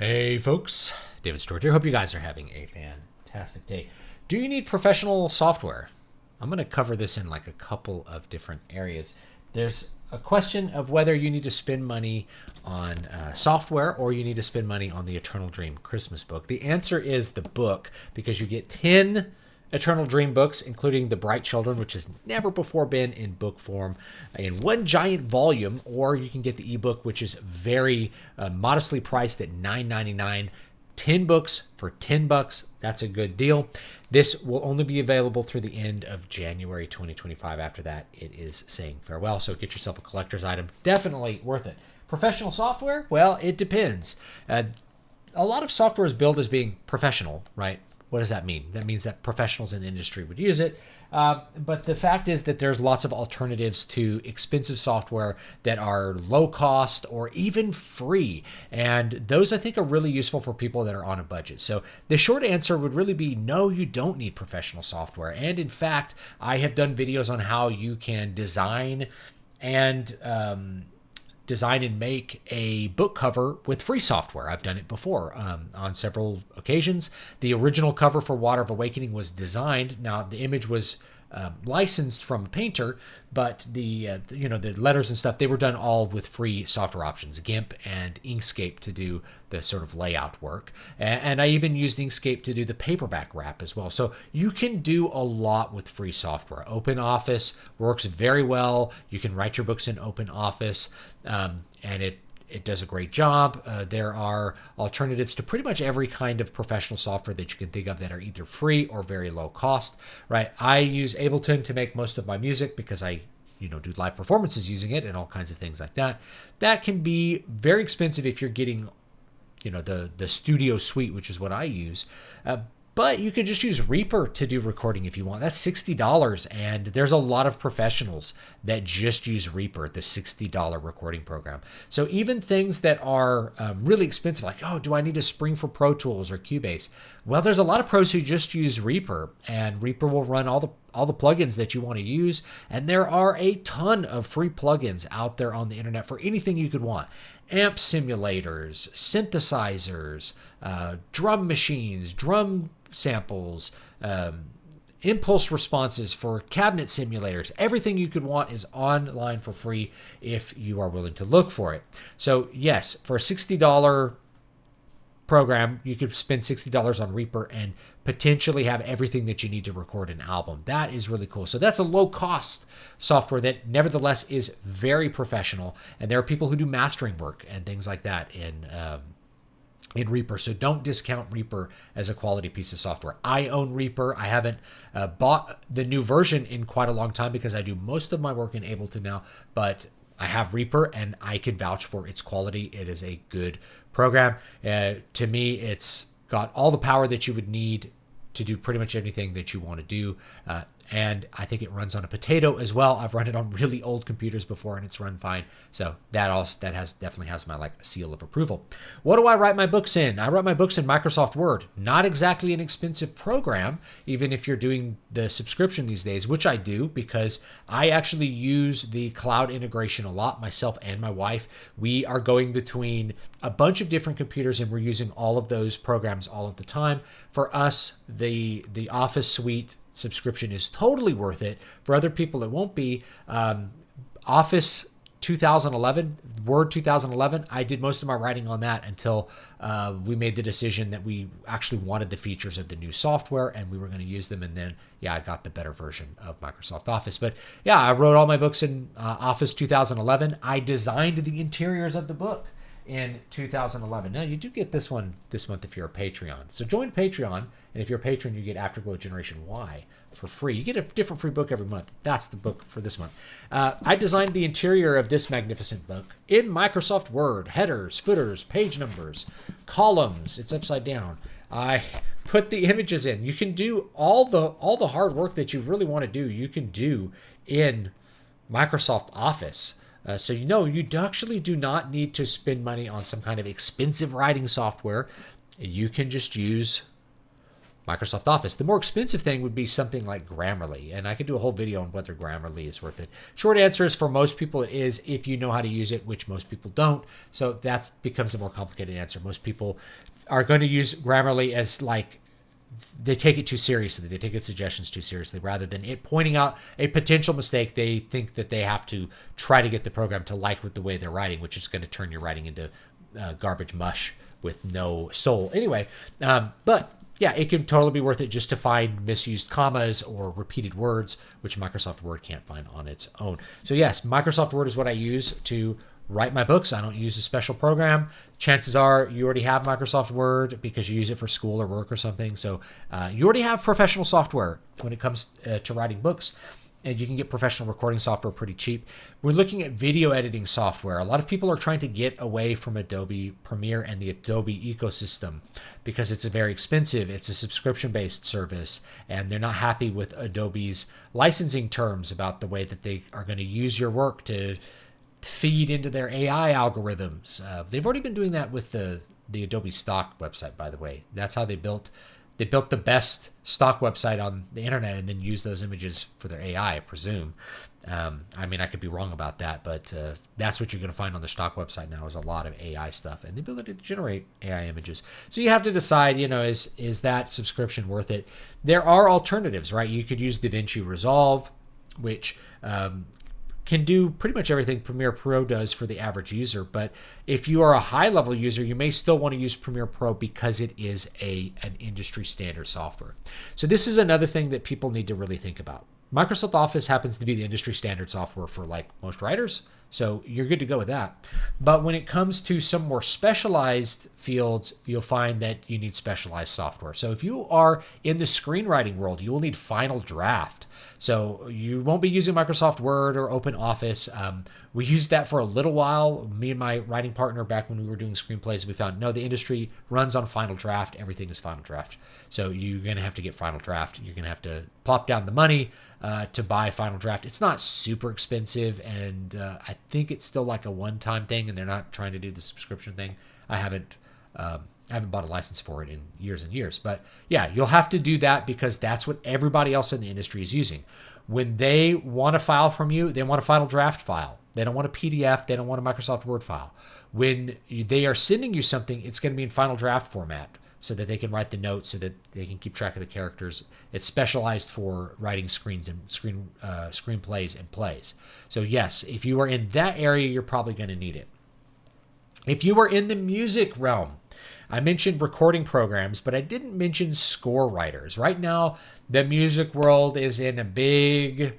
Hey folks, David Stewart here. Hope you guys are having a fantastic day. Do you need professional software? I'm going to cover this in like a couple of different areas. There's a question of whether you need to spend money on software or you need to spend money on the Eternal Dream Christmas book. The answer is the book, because you get 10 Eternal Dream books, including The Bright Children, which has never before been in book form, in one giant volume, or you can get the ebook, which is very modestly priced at $9.99. 10 books for $10. That's a good deal. This will only be available through the end of January 2025. After that, it is saying farewell. So get yourself a collector's item. Definitely worth it. Professional software? Well, it depends. A lot of software is billed as being professional, right? What does that mean? That means that professionals in the industry would use it. But the fact is that there's lots of alternatives to expensive software that are low cost or even free. And those, I think, are really useful for people that are on a budget. So the short answer would really be no, you don't need professional software. And in fact, I have done videos on how you can design and make a book cover with free software. I've done it before on several occasions. The original cover for Water of Awakening was designed. Now, the image was licensed from a painter, but the letters and stuff, they were done all with free software options, GIMP and Inkscape to do the sort of layout work. And I even used Inkscape to do the paperback wrap as well. So you can do a lot with free software. OpenOffice works very well. You can write your books in OpenOffice, and it does a great job. There are alternatives to pretty much every kind of professional software that you can think of that are either free or very low cost, right? I use Ableton to make most of my music because I do live performances using it and all kinds of things like that. That can be very expensive if you're getting, the studio suite, which is what I use. But you can just use Reaper to do recording if you want. That's $60, and there's a lot of professionals that just use Reaper, the $60 recording program. So even things that are really expensive, like, oh, do I need a Spring for Pro Tools or Cubase? Well, there's a lot of pros who just use Reaper, and Reaper will run all the plugins that you want to use. And there are a ton of free plugins out there on the internet for anything you could want. Amp simulators, synthesizers, drum machines, drum samples, impulse responses for cabinet simulators. Everything you could want is online for free if you are willing to look for it. So yes, for a $60 program, you could spend $60 on Reaper and potentially have everything that you need to record an album. That is really cool. So that's a low cost software that nevertheless is very professional. And there are people who do mastering work and things like that in Reaper. So don't discount Reaper as a quality piece of software. I own Reaper. I haven't bought the new version in quite a long time because I do most of my work in Ableton now, but I have Reaper and I can vouch for its quality. It is a good program. To me, it's got all the power that you would need to do pretty much anything that you want to do. And I think it runs on a potato as well. I've run it on really old computers before and it's run fine. So that definitely has my seal of approval. What do I write my books in? I write my books in Microsoft Word. Not exactly an expensive program, even if you're doing the subscription these days, which I do because I actually use the cloud integration a lot, myself and my wife. We are going between a bunch of different computers and we're using all of those programs all of the time. For us, the Office suite subscription is totally worth it. For other people, it won't be. Office 2011, Word 2011, I did most of my writing on that until we made the decision that we actually wanted the features of the new software and we were going to use them. And then, I got the better version of Microsoft Office. But I wrote all my books in Office 2011. I designed the interiors of the book in 2011. Now, you do get this one this month if you're a Patreon. So join Patreon, and if you're a patron, you get Afterglow Generation Y for free. You get a different free book every month. That's the book for this month. I designed the interior of this magnificent book in Microsoft Word. Headers, footers, page numbers, columns. It's upside down. I put the images in. You can do all the hard work that you really want to do. You can do in Microsoft Office. So you actually do not need to spend money on some kind of expensive writing software. You can just use Microsoft Office. The more expensive thing would be something like Grammarly, and I could do a whole video on whether Grammarly is worth it. Short answer is for most people it is if you know how to use it, which most people don't. So that becomes a more complicated answer. Most people are going to use Grammarly as like they take it too seriously. They take its suggestions too seriously rather than it pointing out a potential mistake. They think that they have to try to get the program to like with the way they're writing, which is going to turn your writing into garbage mush with no soul. Anyway, but yeah, it can totally be worth it just to find misused commas or repeated words, which Microsoft Word can't find on its own. So yes, Microsoft Word is what I use to write my books. I don't use a special program. Chances are you already have Microsoft Word because you use it for school or work or something. So you already have professional software when it comes to writing books. And you can get professional recording software pretty cheap. We're looking at video editing software. A lot of people are trying to get away from Adobe Premiere and the Adobe ecosystem because it's very expensive. It's a subscription-based service, and they're not happy with Adobe's licensing terms about the way that they are going to use your work to feed into their AI algorithms. They've already been doing that with the Adobe stock website, by the way. That's how they built the best stock website on the internet and then used those images for their AI, I presume. I mean, I could be wrong about that, but that's what you're going to find on the stock website now is a lot of AI stuff and the ability to generate AI images. So you have to decide, is that subscription worth it? There are alternatives, right? You could use DaVinci Resolve, which can do pretty much everything Premiere Pro does for the average user. But if you are a high-level user, you may still want to use Premiere Pro because it is an industry standard software. So this is another thing that people need to really think about. Microsoft Office happens to be the industry standard software for like most writers, so you're good to go with that. But when it comes to some more specialized fields, you'll find that you need specialized software. So if you are in the screenwriting world, you will need Final Draft. So you won't be using Microsoft Word or Open Office. We used that for a little while. Me and my writing partner back when we were doing screenplays, we found, no, the industry runs on Final Draft. Everything is Final Draft. So you're going to have to get Final Draft. You're going to have to plop down the money to buy Final Draft. It's not super expensive, and I think it's still like a one-time thing, and they're not trying to do the subscription thing. I haven't bought a license for it in years and years. But yeah, you'll have to do that because that's what everybody else in the industry is using. When they want a file from you, they want a Final Draft file. They don't want a PDF. They don't want a Microsoft Word file. When they are sending you something, it's going to be in Final Draft format so that they can write the notes, so that they can keep track of the characters. It's specialized for writing screenplays and plays. So yes, if you are in that area, you're probably going to need it. If you are in the music realm, I mentioned recording programs, but I didn't mention score writers. Right now, the music world is in a big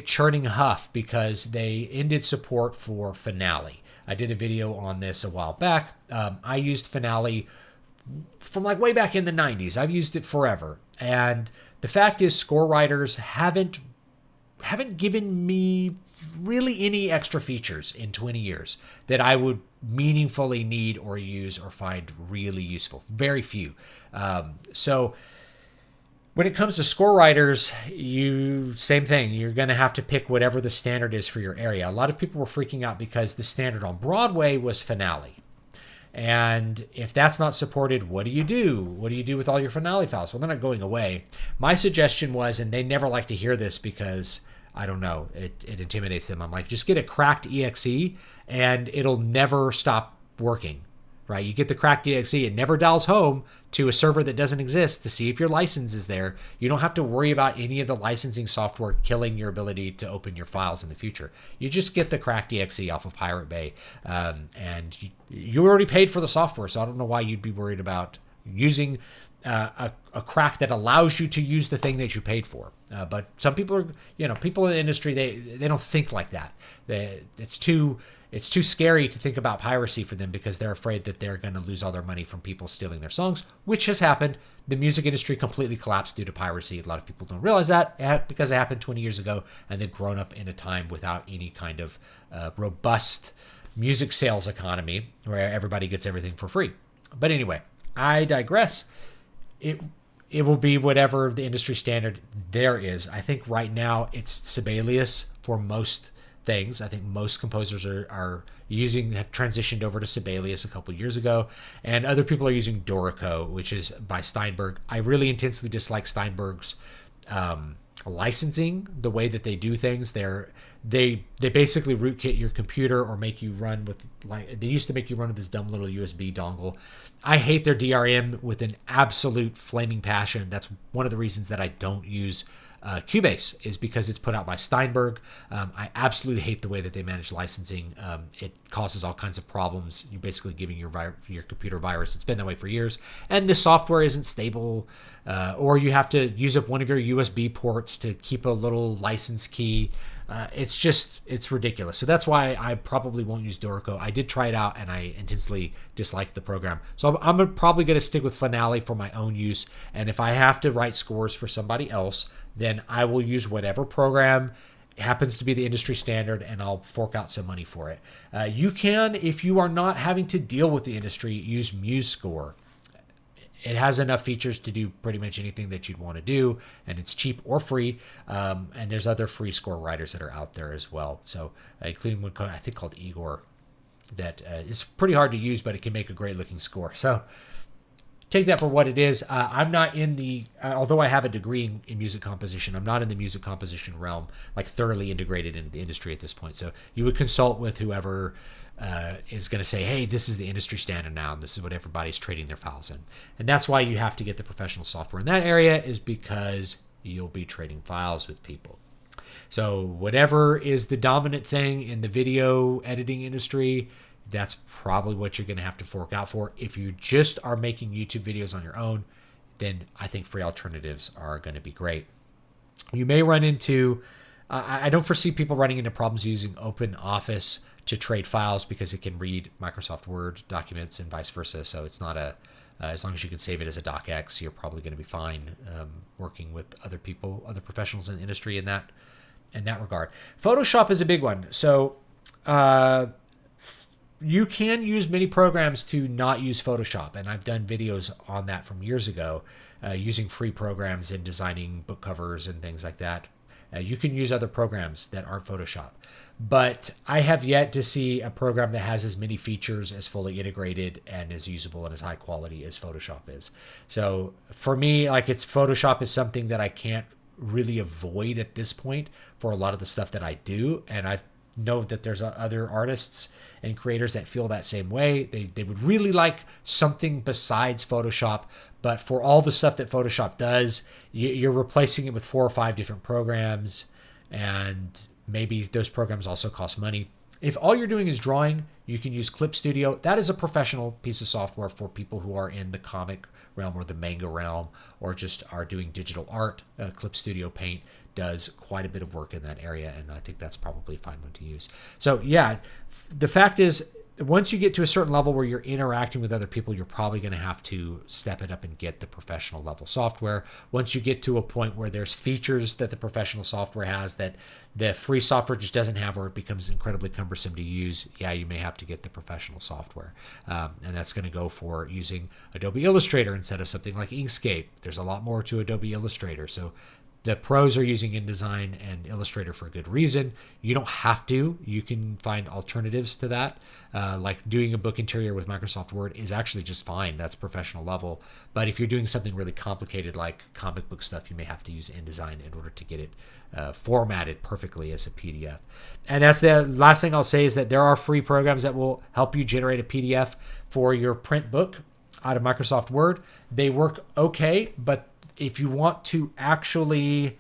churning huff because they ended support for Finale. I did a video on this a while back. I used Finale from like way back in the 90s. I've used it forever. And the fact is, score writers haven't given me really any extra features in 20 years that I would meaningfully need or use or find really useful. Very few. So when it comes to score writers, same thing. You're going to have to pick whatever the standard is for your area. A lot of people were freaking out because the standard on Broadway was Finale. And if that's not supported, what do you do? What do you do with all your Finale files? Well, they're not going away. My suggestion was, and they never like to hear this because I don't know, it intimidates them. I'm like, just get a cracked exe and it'll never stop working, right? You get the cracked exe, it never dials home to a server that doesn't exist to see if your license is there. You don't have to worry about any of the licensing software killing your ability to open your files in the future. You just get the cracked exe off of Pirate Bay, and you already paid for the software, so I don't know why you'd be worried about using a crack that allows you to use the thing that you paid for. But some people are, people in the industry, they don't think like that. It's too scary to think about piracy for them because they're afraid that they're going to lose all their money from people stealing their songs, which has happened. The music industry completely collapsed due to piracy. A lot of people don't realize that because it happened 20 years ago, and they've grown up in a time without any kind of robust music sales economy where everybody gets everything for free. But anyway, I digress. It will be whatever the industry standard there is. I think right now it's Sibelius for most things. I think most composers have transitioned over to Sibelius a couple years ago, and other people are using Dorico, which is by Steinberg. I really intensely dislike Steinberg's licensing, the way that they do things. They basically rootkit your computer or make you run with, like, they used to make you run with this dumb little USB dongle. I hate their DRM with an absolute flaming passion. That's one of the reasons that I don't use Cubase, is because it's put out by Steinberg. I absolutely hate the way that they manage licensing. It causes all kinds of problems. You're basically giving your computer virus. It's been that way for years. And the software isn't stable, or you have to use up one of your USB ports to keep a little license key. It's ridiculous. So that's why I probably won't use Dorico. I did try it out and I intensely disliked the program. So I'm probably going to stick with Finale for my own use. And if I have to write scores for somebody else, then I will use whatever program happens to be the industry standard, and I'll fork out some money for it. You can, if you are not having to deal with the industry, use MuseScore. It has enough features to do pretty much anything that you'd want to do, and it's cheap or free. And there's other free score writers that are out there as well. So including one I think called Igor, that is pretty hard to use, but it can make a great looking score. So take that for what it is. I'm not in the, although I have a degree in music composition, I'm not in the music composition realm, like thoroughly integrated into the industry at this point. So you would consult with whoever is going to say, hey, this is the industry standard now, and this is what everybody's trading their files in. And that's why you have to get the professional software in that area, is because you'll be trading files with people. So whatever is the dominant thing in the video editing industry, that's probably what you're going to have to fork out for. If you just are making YouTube videos on your own, then I think free alternatives are going to be great. You may run into, I don't foresee people running into problems using OpenOffice to trade files, because it can read Microsoft Word documents and vice versa. So it's not as long as you can save it as a docx, you're probably going to be fine working with other people, other professionals in the industry in that regard. Photoshop is a big one. So you can use many programs to not use Photoshop, and I've done videos on that from years ago, using free programs in designing book covers and things like that. You can use other programs that aren't Photoshop, but I have yet to see a program that has as many features, as fully integrated and as usable and as high quality as Photoshop is. So for me, like, Photoshop is something that I can't really avoid at this point for a lot of the stuff that I do, and I know that there's other artists and creators that feel that same way. They would really like something besides Photoshop, but for all the stuff that Photoshop does, you're replacing it with 4 or 5 different programs, and maybe those programs also cost money. If all you're doing is drawing, you can use Clip Studio. That is a professional piece of software for people who are in the comic realm or the manga realm, or just are doing digital art. Clip Studio Paint does quite a bit of work in that area, and I think that's probably a fine one to use. So yeah, the fact is, once you get to a certain level where you're interacting with other people, you're probably going to have to step it up and get the professional level software. Once you get to a point where there's features that the professional software has that the free software just doesn't have, or it becomes incredibly cumbersome to use, yeah, you may have to get the professional software. And that's going to go for using Adobe Illustrator instead of something like Inkscape. There's a lot more to Adobe Illustrator. So the pros are using InDesign and Illustrator for a good reason. You don't have to. You can find alternatives to that. Like doing a book interior with Microsoft Word is actually just fine. That's professional level. But if you're doing something really complicated like comic book stuff, you may have to use InDesign in order to get it formatted perfectly as a PDF. And that's the last thing I'll say, is that there are free programs that will help you generate a PDF for your print book out of Microsoft Word. They work okay, but if you want to actually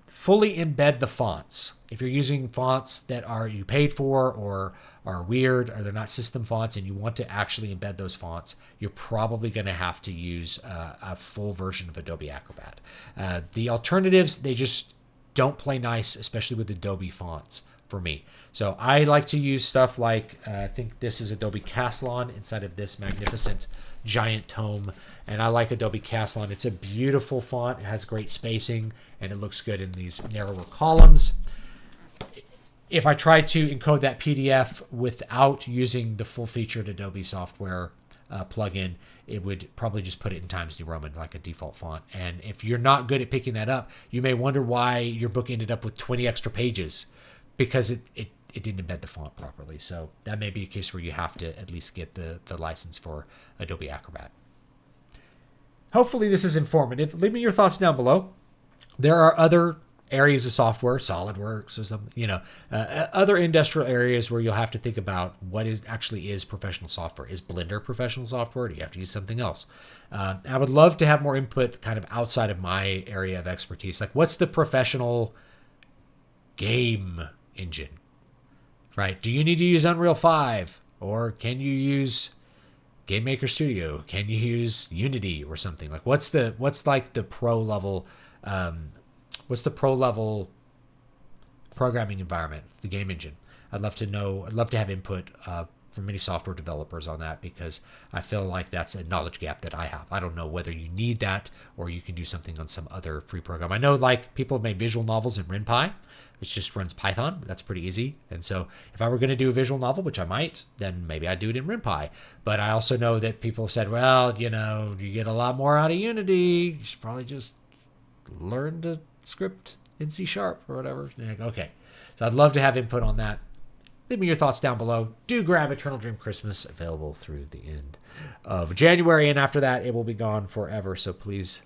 fully embed the fonts, if you're using fonts that you paid for or are weird, or they're not system fonts, and you want to actually embed those fonts, you're probably going to have to use a full version of Adobe Acrobat. The alternatives, they just don't play nice, especially with Adobe fonts for me. So I like to use stuff like, I think this is Adobe Caslon inside of this magnificent giant tome, and I like Adobe Caslon. It's a beautiful font. It has great spacing, and it looks good in these narrower columns. If I tried to encode that PDF without using the full-featured Adobe software plugin, it would probably just put it in Times New Roman like a default font. And if you're not good at picking that up, you may wonder why your book ended up with 20 extra pages. because it didn't embed the font properly. So that may be a case where you have to at least get the license for Adobe Acrobat. Hopefully this is informative. Leave me your thoughts down below. There are other areas of software, SolidWorks or something, other industrial areas where you'll have to think about what actually is professional software. Is Blender professional software? Do you have to use something else? I would love to have more input kind of outside of my area of expertise. Like, what's the professional game engine, right? Do you need to use Unreal 5, or can you use Game Maker Studio? Can you use Unity or something? Like, what's like the pro level what's the pro level programming environment, the game engine? I'd love to know. I'd love to have input from many software developers on that, because I feel like that's a knowledge gap that I have. I don't know whether you need that or you can do something on some other free program. I know, like, people have made visual novels in RenPy, which just runs Python. That's pretty easy. And so if I were going to do a visual novel, which I might, then maybe I'd do it in RenPy. But I also know that people have said, well, you get a lot more out of Unity. You should probably just learn to script in C# or whatever. Okay. So I'd love to have input on that. Leave me your thoughts down below. Do grab Eternal Dream Christmas, available through the end of January. And after that, it will be gone forever. So please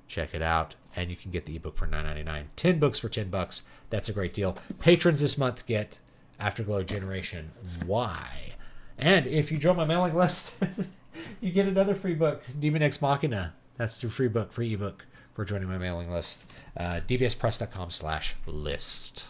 check it out. And you can get the ebook for $9.99. 10 books for $10. That's a great deal. Patrons this month get Afterglow Generation Y. And if you join my mailing list, you get another free book, Demon X Machina. That's the free ebook for joining my mailing list. DVSpress.com/list.